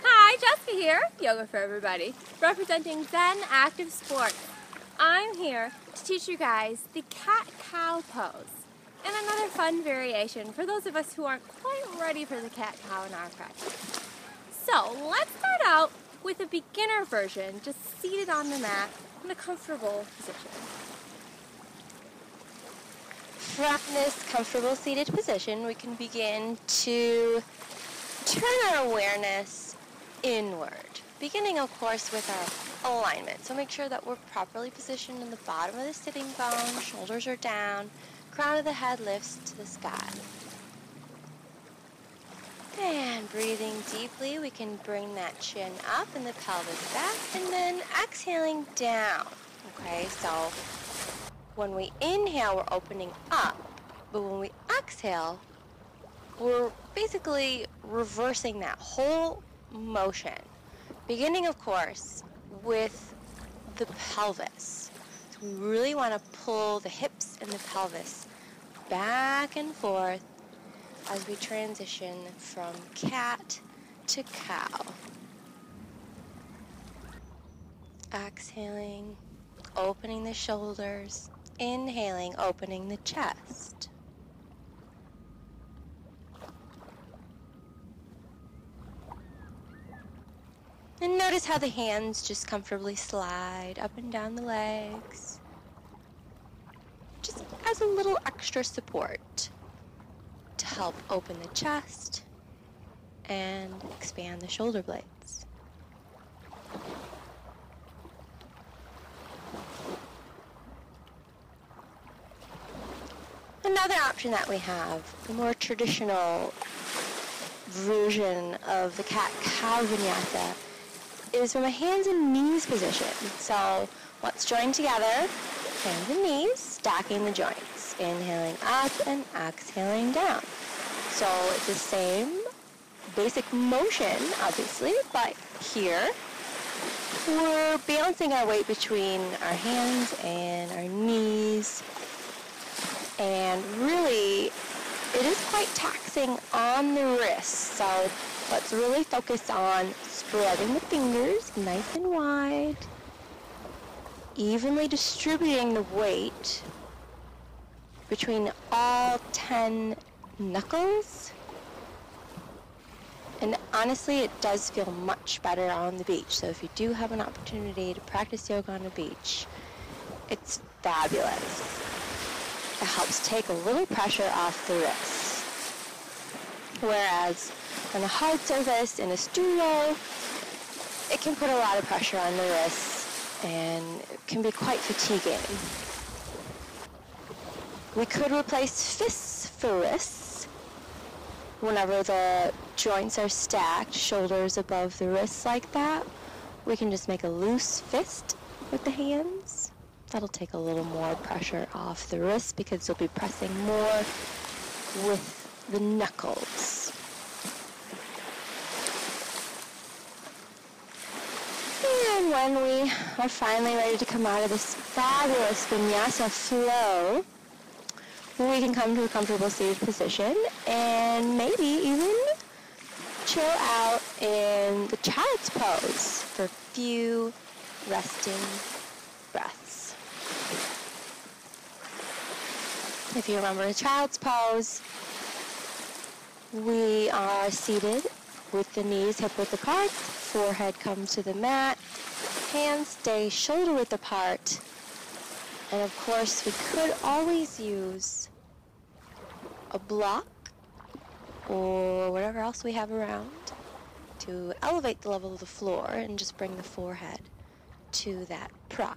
Hi, Jessica here, Yoga for Everybody, representing Zen Active Sports. I'm here to teach you guys the cat-cow pose and another fun variation for those of us who aren't quite ready for the cat-cow in our practice. So let's start out with a beginner version, just seated on the mat in a comfortable position. From this comfortable seated position, we can begin to turn our awareness inward, beginning of course with our alignment. So make sure that we're properly positioned in the bottom of the sitting bone, shoulders are down, crown of the head lifts to the sky. And breathing deeply, we can bring that chin up and the pelvis back, and then exhaling down. Okay, so when we inhale, we're opening up, but when we exhale, we're basically reversing that whole motion, beginning, of course, with the pelvis. So we really want to pull the hips and the pelvis back and forth as we transition from cat to cow. Exhaling, opening the shoulders. Inhaling, opening the chest. And notice how the hands just comfortably slide up and down the legs, just as a little extra support to help open the chest and expand the shoulder blades. Another option that we have, the more traditional version of the cat-cow vinyasa, is from a hands and knees position. So let's join together, hands and knees, stacking the joints. Inhaling up and exhaling down. So it's the same basic motion, obviously, but here we're balancing our weight between our hands and our knees. And really, it is quite taxing on the wrists. So let's really focus on spreading the fingers nice and wide, evenly distributing the weight between all 10 knuckles. And honestly, it does feel much better on the beach. So if you do have an opportunity to practice yoga on the beach, it's fabulous. It helps take a little pressure off the wrists. Whereas on a hard surface in a studio, it can put a lot of pressure on the wrists and it can be quite fatiguing. We could replace fists for wrists. Whenever the joints are stacked, shoulders above the wrists like that, we can just make a loose fist with the hands. That'll take a little more pressure off the wrist because you'll be pressing more with the knuckles. And when we are finally ready to come out of this fabulous vinyasa flow, we can come to a comfortable seated position and maybe even chill out in the child's pose for a few resting breaths. If you remember a child's pose, we are seated with the knees hip-width apart, forehead comes to the mat, hands stay shoulder-width apart, and of course we could always use a block or whatever else we have around to elevate the level of the floor and just bring the forehead to that prop.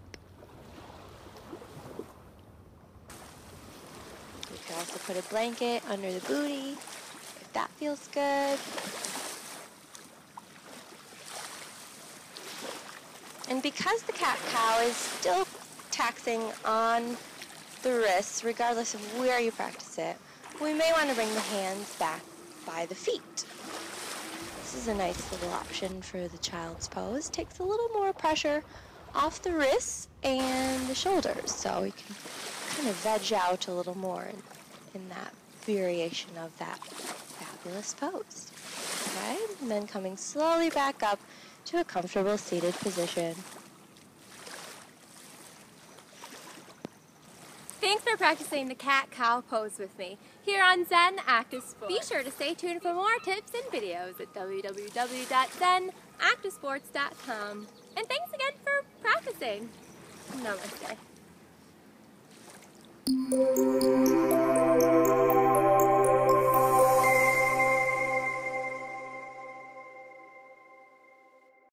You can also put a blanket under the booty if that feels good. And because the cat-cow is still taxing on the wrists, regardless of where you practice it, we may want to bring the hands back by the feet. This is a nice little option for the child's pose. Takes a little more pressure off the wrists and the shoulders, so we can kind of veg out a little more in that variation of that fabulous pose. Okay, and then coming slowly back up to a comfortable seated position. Thanks for practicing the cat-cow pose with me here on Zen Active Sports. Be sure to stay tuned for more tips and videos at www.zenactivesports.com. And thanks again for practicing. Namaste.